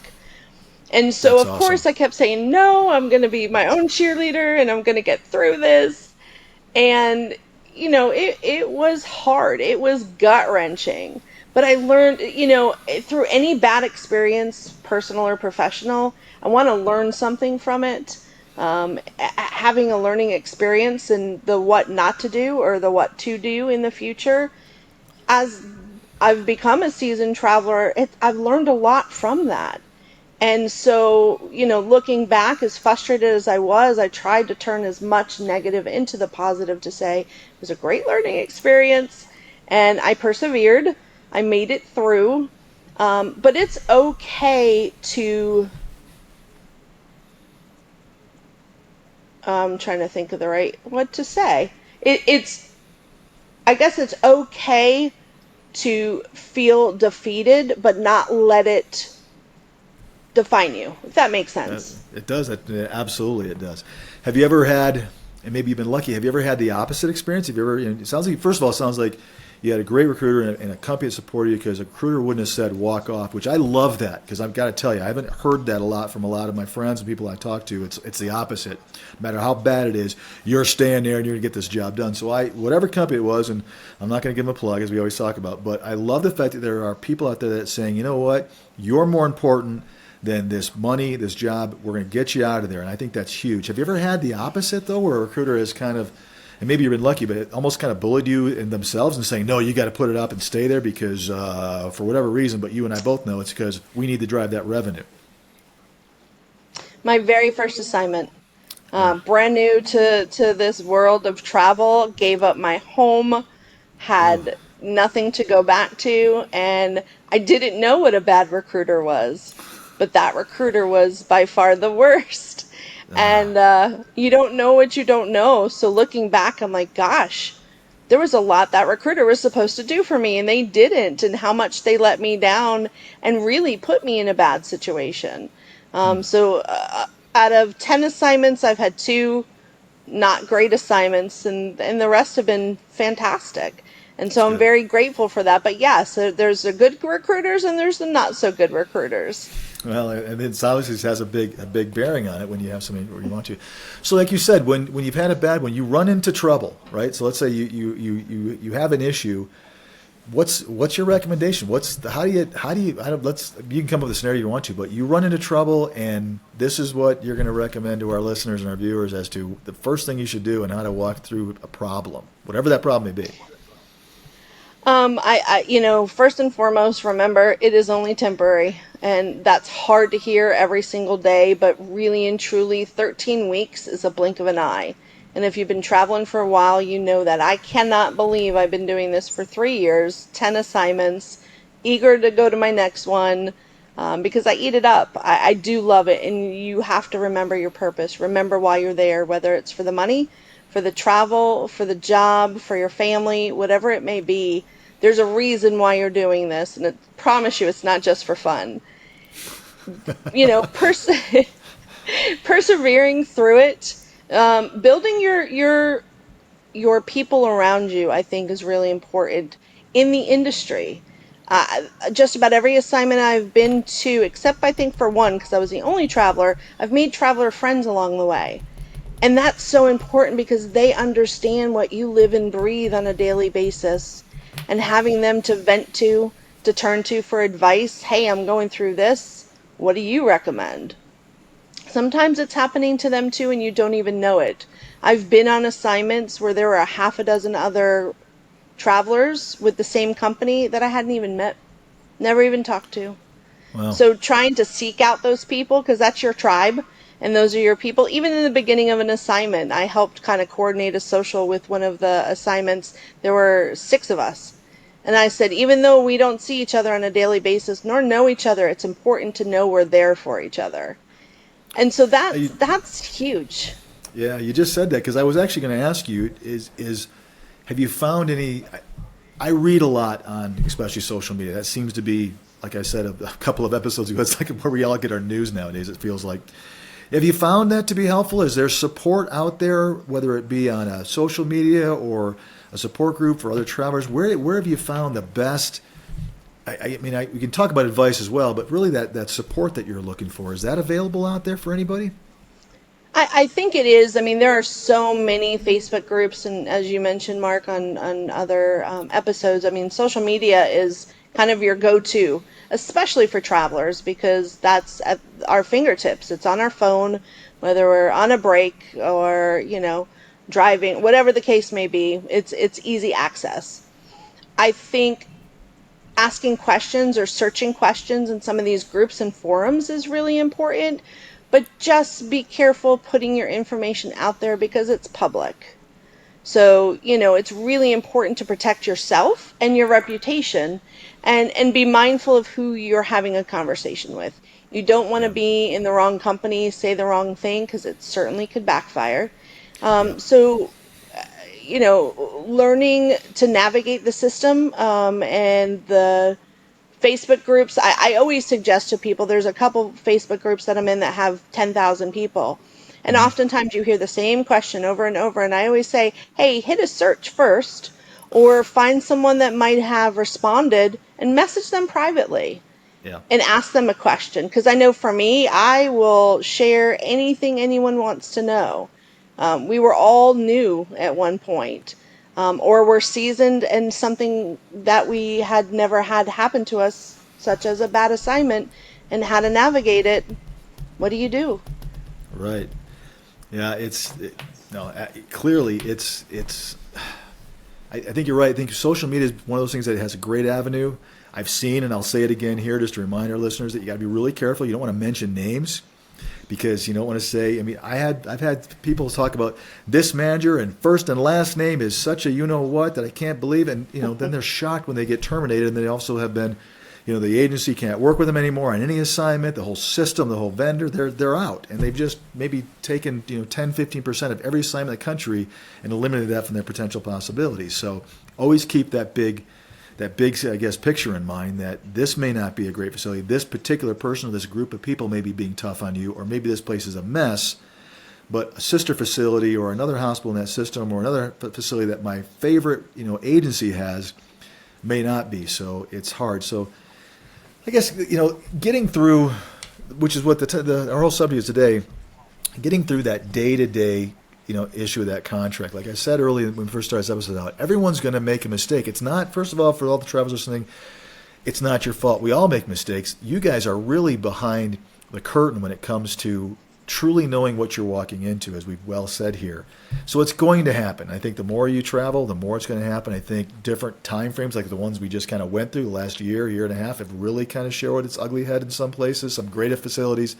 And so, That's of awesome. course, I kept saying, no, I'm going to be my own cheerleader and I'm going to get through this. And, it was hard. It was gut wrenching. But I learned, through any bad experience, personal or professional, I want to learn something from it. Having a learning experience and the what not to do or the what to do in the future. As I've become a seasoned traveler, I've learned a lot from that. And so, looking back, as frustrated as I was, I tried to turn as much negative into the positive to say it was a great learning experience and I persevered. I made it through. But it's okay to, I'm trying to think of the right what to say. It's, I guess it's okay to feel defeated, but not let it define you, if that makes sense. It does. Absolutely, it does. Have you ever had, and maybe you've been lucky, have you ever had the opposite experience? Have you ever, it sounds like, first of all, it sounds like you had a great recruiter and a company that supported you because a recruiter wouldn't have said walk off, which I love that because I've got to tell you, I haven't heard that a lot from a lot of my friends and people I talk to. It's the opposite. No matter how bad it is, you're staying there and you're going to get this job done. So whatever company it was, and I'm not going to give them a plug as we always talk about, but I love the fact that there are people out there that saying, you know what, you're more important than this money, this job. We're going to get you out of there. And I think that's huge. Have you ever had the opposite, though, where a recruiter has kind of, and maybe you've been lucky, but it almost kind of bullied you in themselves and saying, no, you got to put it up and stay there because for whatever reason, but you and I both know it's because we need to drive that revenue. My very first assignment, Yeah. brand new to this world of travel, gave up my home, Oh, had nothing to go back to, and I didn't know what a bad recruiter was, but that recruiter was by far the worst. ah, And you don't know what you don't know. So looking back, I'm like, gosh, there was a lot that recruiter was supposed to do for me, and they didn't, and how much they let me down and really put me in a bad situation. So out of 10 assignments, I've had two not great assignments, and the rest have been fantastic. And that's so I'm good. very grateful for that. But yeah, so there's the good recruiters and there's the not so good recruiters. Well, and it obviously has a big bearing on it when you have something where you want to. So, like you said, when you've had a bad one, you run into trouble, right? So, let's say you have an issue. What's your recommendation? Let's you can come up with a scenario you want to, but you run into trouble, and this is what you're going to recommend to our listeners and our viewers as to the first thing you should do and how to walk through a problem, whatever that problem may be. First and foremost, remember it is only temporary, and that's hard to hear every single day. But really and truly, 13 weeks is a blink of an eye. And if you've been traveling for a while, you know that. I cannot believe I've been doing this for 3 years, 10 assignments, eager to go to my next one. Because I eat it up. I do love it. And you have to remember your purpose. Remember why you're there, whether it's for the money, for the travel, for the job, for your family, whatever it may be. There's a reason why you're doing this. And I promise you, it's not just for fun. You know, persevering through it, building your people around you, I think, is really important in the industry. Just about every assignment I've been to, except I think for one, because I was the only traveler, I've made traveler friends along the way. And that's so important because they understand what you live and breathe on a daily basis. And having them to vent to turn to for advice, hey, I'm going through this. What do you recommend? Sometimes it's happening to them too, and you don't even know it. I've been on assignments where there were a half a dozen other travelers with the same company that I hadn't even met, never even talked to. Well, So trying to seek out those people, because that's your tribe and those are your people. Even in the beginning of an assignment, I helped kind of coordinate a social with one of the assignments. There were 6 of us. And I said, even though we don't see each other on a daily basis nor know each other, it's important to know we're there for each other. And so that's you, that's huge. yeah, you just said that because I was actually going to ask you is have you found any? I read a lot on especially social media. That seems to be, like I said a couple of episodes ago, it's like where we all get our news nowadays. It feels like. Have you found that to be helpful? Is there support out there, whether it be on a social media or a support group for other travelers? Where have you found the best? We can talk about advice as well, but really that support that you're looking for, is that available out there for anybody? I think it is. I mean, there are so many Facebook groups, and as you mentioned, Mark, on other episodes, I mean, social media is kind of your go-to, especially for travelers, because that's at our fingertips. It's on our phone, whether we're on a break or, driving, whatever the case may be, it's easy access. I think asking questions or searching questions in some of these groups and forums is really important, but just be careful putting your information out there because it's public. So, it's really important to protect yourself and your reputation, and be mindful of who you're having a conversation with. You don't want to Yeah. be in the wrong company, say the wrong thing, because it certainly could backfire. Yeah. So, learning to navigate the system, and the Facebook groups. I always suggest to people, there's a couple Facebook groups that I'm in that have 10,000 people. And Hmm. oftentimes you hear the same question over and over. And I always say, hey, hit a search first, or find someone that might have responded and message them privately Yeah. and ask them a question. Because I know for me, I will share anything anyone wants to know. We were all new at one point, or we're seasoned in something that we had never had happen to us, such as a bad assignment, and how to navigate it. What do you do? Right. Yeah. No. Clearly, I think you're right. I think social media is one of those things that has a great avenue. I've seen, and I'll say it again here, just to remind our listeners that you got to be really careful. You don't want to mention names because you don't want to say. I mean, I've had people talk about this manager and first and last name is such a you know what that I can't believe, and then they're shocked when they get terminated, and they also have been, the agency can't work with them anymore on any assignment. The whole system, the whole vendor, they're out, and they've just maybe taken 10-15% of every assignment in the country and eliminated that from their potential possibilities. So always keep that big, I guess, picture in mind that this may not be a great facility. This particular person or this group of people may be being tough on you, or maybe this place is a mess, but a sister facility or another hospital in that system or another facility that my favorite, agency has may not be. So it's hard. So I guess, getting through, which is what our whole subject is today, getting through that day-to-day issue of that contract. Like I said earlier when we first started this episode out, everyone's going to make a mistake. It's not, first of all, for all the travelers listening, it's not your fault. We all make mistakes. You guys are really behind the curtain when it comes to truly knowing what you're walking into, as we've well said here. So it's going to happen. I think the more you travel, the more it's going to happen. I think different time frames, like the ones we just kind of went through the last year and a half, have really kind of showed its ugly head in some places. Some great facilities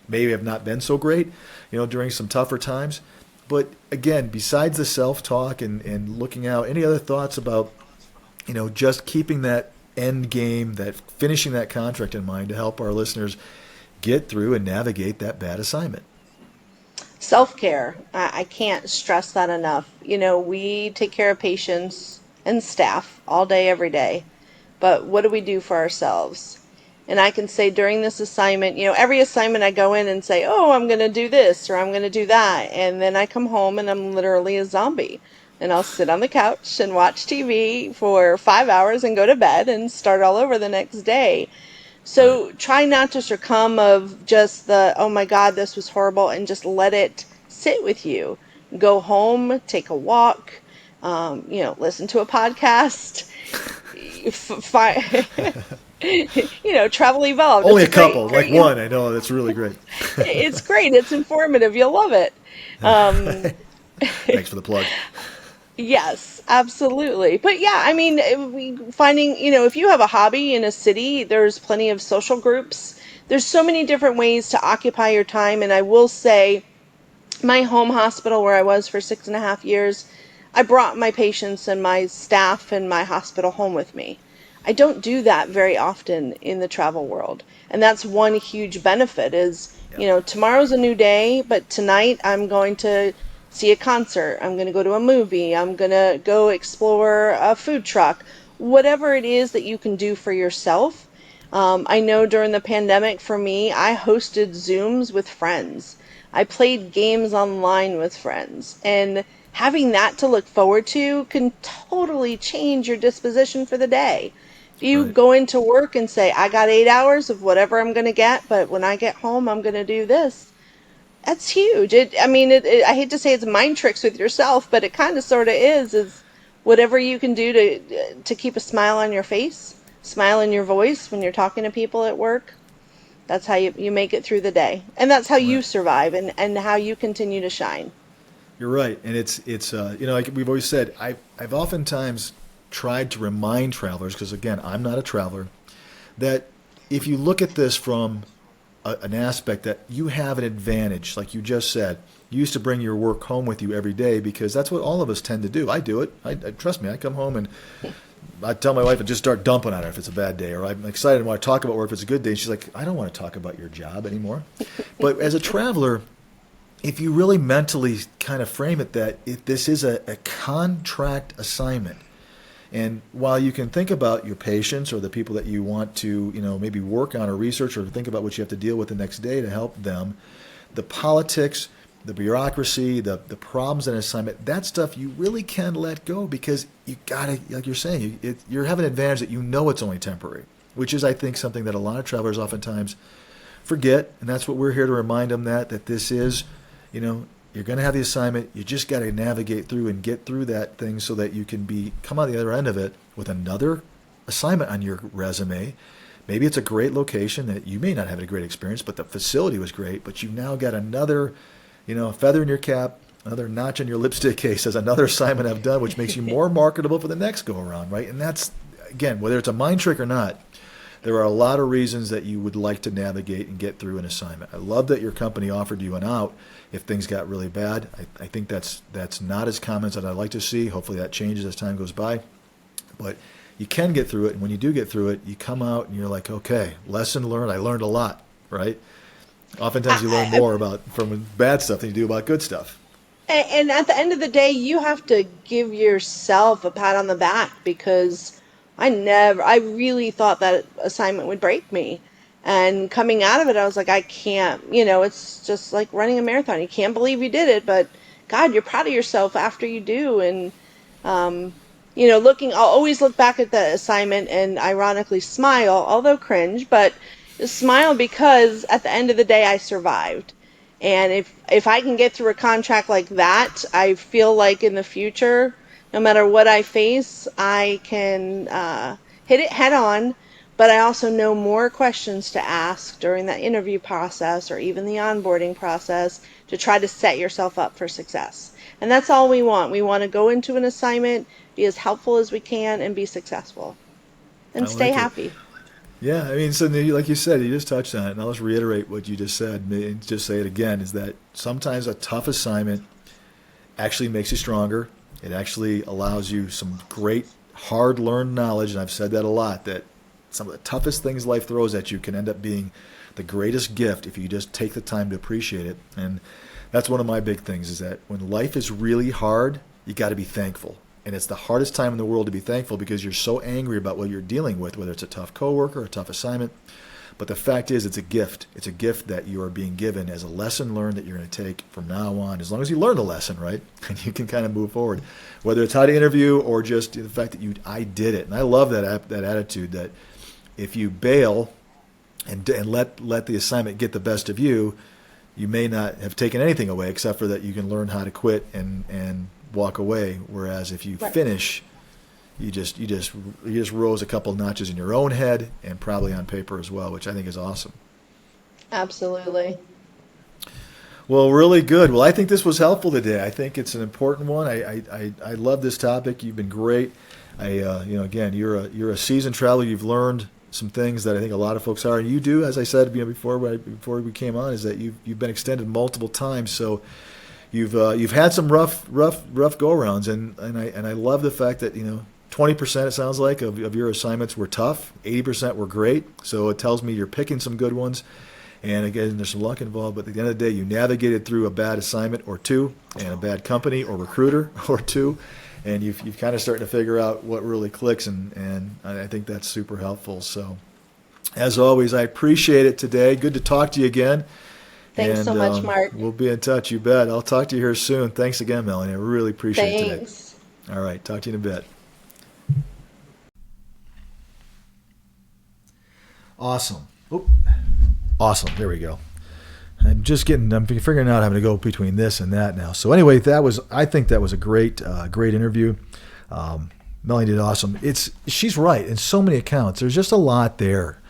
maybe have not been so great, during some tougher times. But again, besides the self-talk and looking out, any other thoughts about, just keeping that end game, that finishing that contract in mind to help our listeners get through and navigate that bad assignment? Self-care. I can't stress that enough. We take care of patients and staff all day, every day. But what do we do for ourselves? And I can say during this assignment, every assignment I go in and say, oh, I'm going to do this or I'm going to do that. And then I come home and I'm literally a zombie. And I'll sit on the couch and watch TV for 5 hours and go to bed and start all over the next day. Right. So try not to succumb of just the, oh my God, this was horrible, and just let it sit with you. Go home, take a walk, listen to a podcast, travel evolved. Only It's a a great, couple, like great, one. I know that's really great. it's great. It's informative. You'll love it. Um, Thanks for the plug. Yes, absolutely. But yeah, I mean, finding, if you have a hobby in a city, there's plenty of social groups. There's so many different ways to occupy your time. And I will say, my home hospital where I was for 6.5 years, I brought my patients and my staff and my hospital home with me. I don't do that very often in the travel world. And that's one huge benefit is, Yeah. tomorrow's a new day, but tonight I'm going to see a concert. I'm going to go to a movie. I'm going to go explore a food truck. Whatever it is that you can do for yourself. I know during the pandemic for me, I hosted Zooms with friends. I played games online with friends. And having that to look forward to can totally change your disposition for the day. If you Right. go into work and say, I got 8 hours of whatever I'm going to get, but when I get home, I'm going to do this. That's huge. I mean, I hate to say it's mind tricks with yourself, but it kind of sort of is whatever you can do to keep a smile on your face, smile in your voice when you're talking to people at work. That's how you make it through the day. And that's how you Right. survive and how you continue to shine. You're right, and it's like we've always said. I've oftentimes tried to remind travelers, because again, I'm not a traveler, that if you look at this from an aspect that you have an advantage, like you just said. You used to bring your work home with you every day because that's what all of us tend to do. I do it. I trust me. I come home and I tell my wife and just start dumping on her if it's a bad day, or I'm excited and want to talk about work if it's a good day. She's like, I don't want to talk about your job anymore. But as a traveler, if you really mentally kind of frame it that this is a contract assignment, and while you can think about your patients or the people that you want to, maybe work on or research or think about what you have to deal with the next day to help them, the politics, the bureaucracy, the problems in an assignment, that stuff you really can let go because you got to, like you're saying, you have an advantage that it's only temporary, which is, I think, something that a lot of travelers oftentimes forget. And that's what we're here to remind them that this is, you're going to have the assignment. You just got to navigate through and get through that thing so that you can come out the other end of it with another assignment on your resume. Maybe it's a great location that you may not have a great experience, but the facility was great. But you've now got another, feather in your cap, another notch in your lipstick case as another assignment I've done, which makes you more marketable for the next go around, right? And that's, again, whether it's a mind trick or not, there are a lot of reasons that you would like to navigate and get through an assignment. I love that your company offered you an out if things got really bad. I think that's not as common as I'd like to see. Hopefully that changes as time goes by. But you can get through it, and when you do get through it, you come out and you're like, okay, lesson learned. I learned a lot, right? Oftentimes you learn more from bad stuff than you do about good stuff. And at the end of the day, you have to give yourself a pat on the back because I really thought that assignment would break me. And coming out of it, I was like, I can't, it's just like running a marathon. You can't believe you did it, but God, you're proud of yourself after you do. And, I'll always look back at the assignment and ironically smile, although cringe, but smile because at the end of the day, I survived. And if I can get through a contract like that, I feel like in the future, no matter what I face, I can hit it head on, but I also know more questions to ask during that interview process or even the onboarding process to try to set yourself up for success. And that's all we want. We want to go into an assignment, be as helpful as we can, and be successful. And stay happy. Yeah, I mean, so like you said, you just touched on it, and I'll just reiterate what you just said, and just say it again, is that sometimes a tough assignment actually makes you stronger. It actually allows you some great, hard-learned knowledge, and I've said that a lot, that some of the toughest things life throws at you can end up being the greatest gift if you just take the time to appreciate it. And that's one of my big things, is that when life is really hard, you got to be thankful. And it's the hardest time in the world to be thankful because you're so angry about what you're dealing with, whether it's a tough coworker or a tough assignment. But the fact is, it's a gift. It's a gift that you are being given as a lesson learned that you're going to take from now on, as long as you learn the lesson, right? And you can kind of move forward, whether it's how to interview or just the fact that I did it. And I love that attitude that if you bail and let the assignment get the best of you, you may not have taken anything away except for that you can learn how to quit and walk away. Whereas if you finish, you just rose a couple notches in your own head and probably on paper as well, which I think is awesome. Absolutely. Well, really good. Well, I think this was helpful today. I think it's an important one. I love this topic. You've been great. Again, you're a seasoned traveler. You've learned some things that I think a lot of folks are, and you do. As I said before we came on, is that you've been extended multiple times. So you've had some rough go rounds, and I love the fact that 20% it sounds like of your assignments were tough, 80% were great. So it tells me you're picking some good ones. And again, there's some luck involved, but at the end of the day, you navigated through a bad assignment or two, and a bad company or recruiter or two, and you've kind of starting to figure out what really clicks, and I think that's super helpful. So, as always, I appreciate it today. Good to talk to you again. Thanks so much, Mark. We'll be in touch, you bet. I'll talk to you here soon. Thanks again, Melanie. I really appreciate it today. Thanks. All right, talk to you in a bit. Awesome. Oop. Awesome. There we go. I'm figuring out how to go between this and that now. So anyway, I think that was a great interview. Melanie did awesome. She's right in so many accounts. There's just a lot there.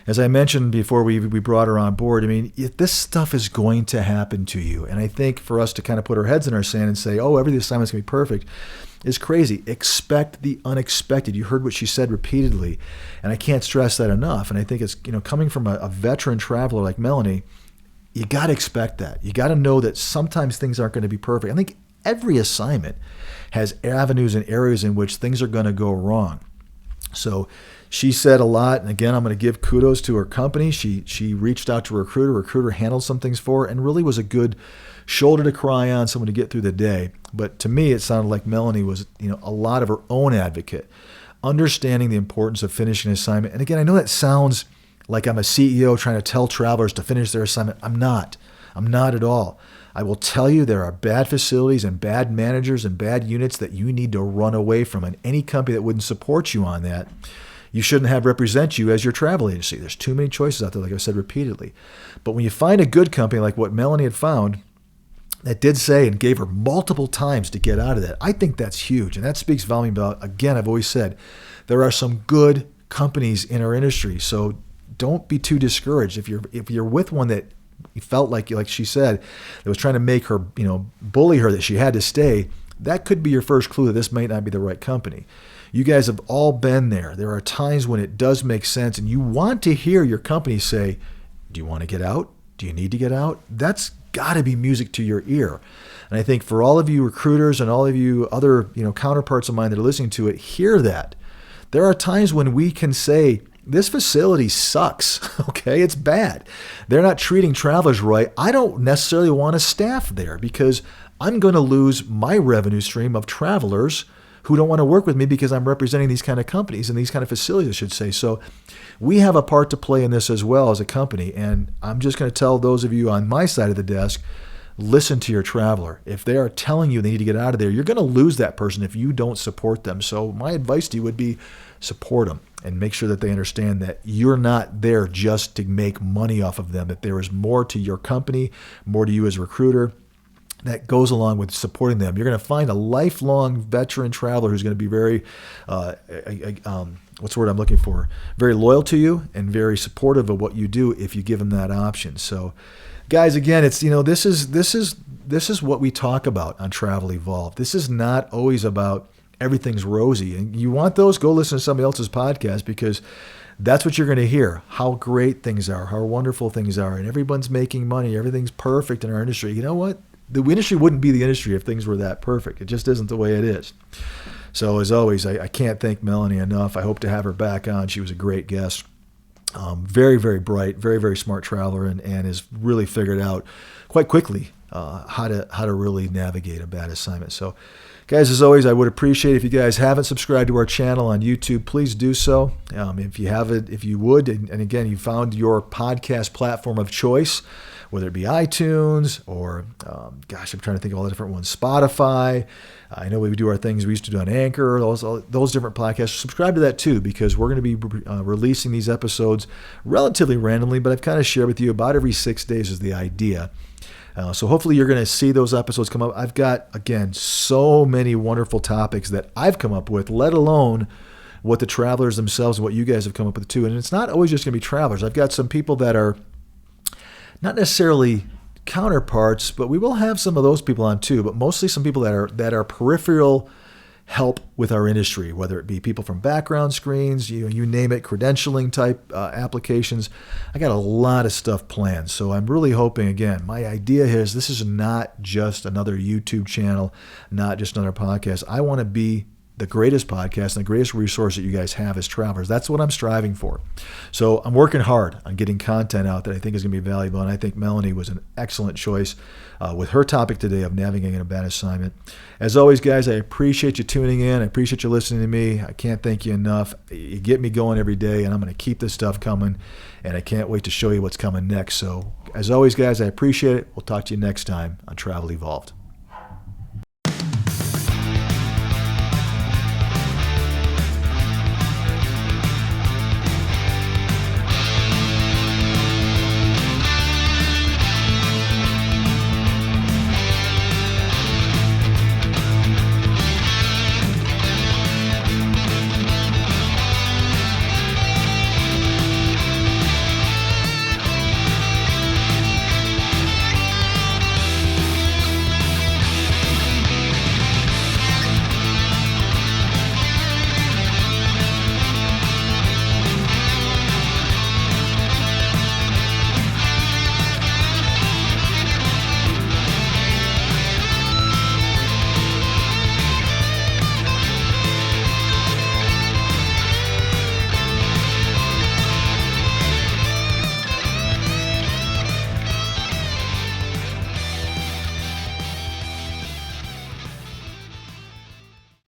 as I mentioned before we brought her on board, I mean, this stuff is going to happen to you. And I think for us to kind of put our heads in our sand and say, oh, every assignment's going to be perfect is crazy. Expect the unexpected. You heard what she said repeatedly, and I can't stress that enough. And I think it's, coming from a veteran traveler like Melanie, you got to expect that. You got to know that sometimes things aren't going to be perfect. I think every assignment has avenues and areas in which things are going to go wrong. So she said a lot, and again, I'm going to give kudos to her company. She reached out to a recruiter. Recruiter handled some things for her and really was a good shoulder to cry on, someone to get through the day. But to me, it sounded like Melanie was, a lot of her own advocate, understanding the importance of finishing an assignment. And again, I know that sounds like I'm a CEO trying to tell travelers to finish their assignment. I'm not. I'm not at all. I will tell you there are bad facilities and bad managers and bad units that you need to run away from. And any company that wouldn't support you on that, you shouldn't have represent you as your travel agency. There's too many choices out there, like I said repeatedly. But when you find a good company like what Melanie had found, that did say and gave her multiple times to get out of that, I think that's huge. And that speaks volume about, again, I've always said, there are some good companies in our industry. So don't be too discouraged. If you're with one that you felt like she said, that was trying to make her, bully her that she had to stay, that could be your first clue that this might not be the right company. You guys have all been there. There are times when it does make sense and you want to hear your company say, do you want to get out? Do you need to get out? That's got to be music to your ear. And I think for all of you recruiters and all of you other, counterparts of mine that are listening to it, hear that. There are times when we can say, this facility sucks, okay? It's bad. They're not treating travelers right. I don't necessarily want to staff there because I'm going to lose my revenue stream of travelers who don't want to work with me because I'm representing these kind of companies and these kind of facilities, I should say. So we have a part to play in this as well as a company. And I'm just going to tell those of you on my side of the desk, listen to your traveler. If they are telling you they need to get out of there, you're going to lose that person if you don't support them. So my advice to you would be support them and make sure that they understand that you're not there just to make money off of them, that there is more to your company, more to you as a recruiter that goes along with supporting them. You're going to find a lifelong veteran traveler who's going to be very, what's the word I'm looking for? Very loyal to you and very supportive of what you do if you give them that option. So, guys, again, it's this is what we talk about on Travel Evolved. This is not always about everything's rosy. And you want those? Go listen to somebody else's podcast because that's what you're going to hear. How great things are, how wonderful things are, and everyone's making money. Everything's perfect in our industry. You know what? The industry wouldn't be the industry if things were that perfect. It just isn't the way it is. So as always, I can't thank Melanie enough. I hope to have her back on. She was a great guest. Very, very bright, very, very smart traveler, and has really figured out quite quickly how to really navigate a bad assignment. So, guys, as always, I would appreciate if you guys haven't subscribed to our channel on YouTube, please do so. If you haven't, if you would, and again, you found your podcast platform of choice, whether it be iTunes or, I'm trying to think of all the different ones, Spotify. I know we do our things we used to do on Anchor, those different podcasts. Subscribe to that too, because we're going to be releasing these episodes relatively randomly, but I've kind of shared with you about every 6 days is the idea. So hopefully you're going to see those episodes come up. I've got, again, so many wonderful topics that I've come up with, let alone what the travelers themselves and what you guys have come up with too. And it's not always just going to be travelers. I've got some people that are not necessarily counterparts, but we will have some of those people on too, but mostly some people that are peripheral help with our industry, whether it be people from background screens, you name it, credentialing type applications. I got a lot of stuff planned. So I'm really hoping, again, my idea here is this is not just another YouTube channel, not just another podcast. I want to be the greatest podcast and the greatest resource that you guys have as travelers. That's what I'm striving for. So I'm working hard on getting content out that I think is going to be valuable. And I think Melanie was an excellent choice with her topic today of navigating a bad assignment. As always, guys, I appreciate you tuning in. I appreciate you listening to me. I can't thank you enough. You get me going every day, and I'm going to keep this stuff coming. And I can't wait to show you what's coming next. So as always, guys, I appreciate it. We'll talk to you next time on Travel Evolved.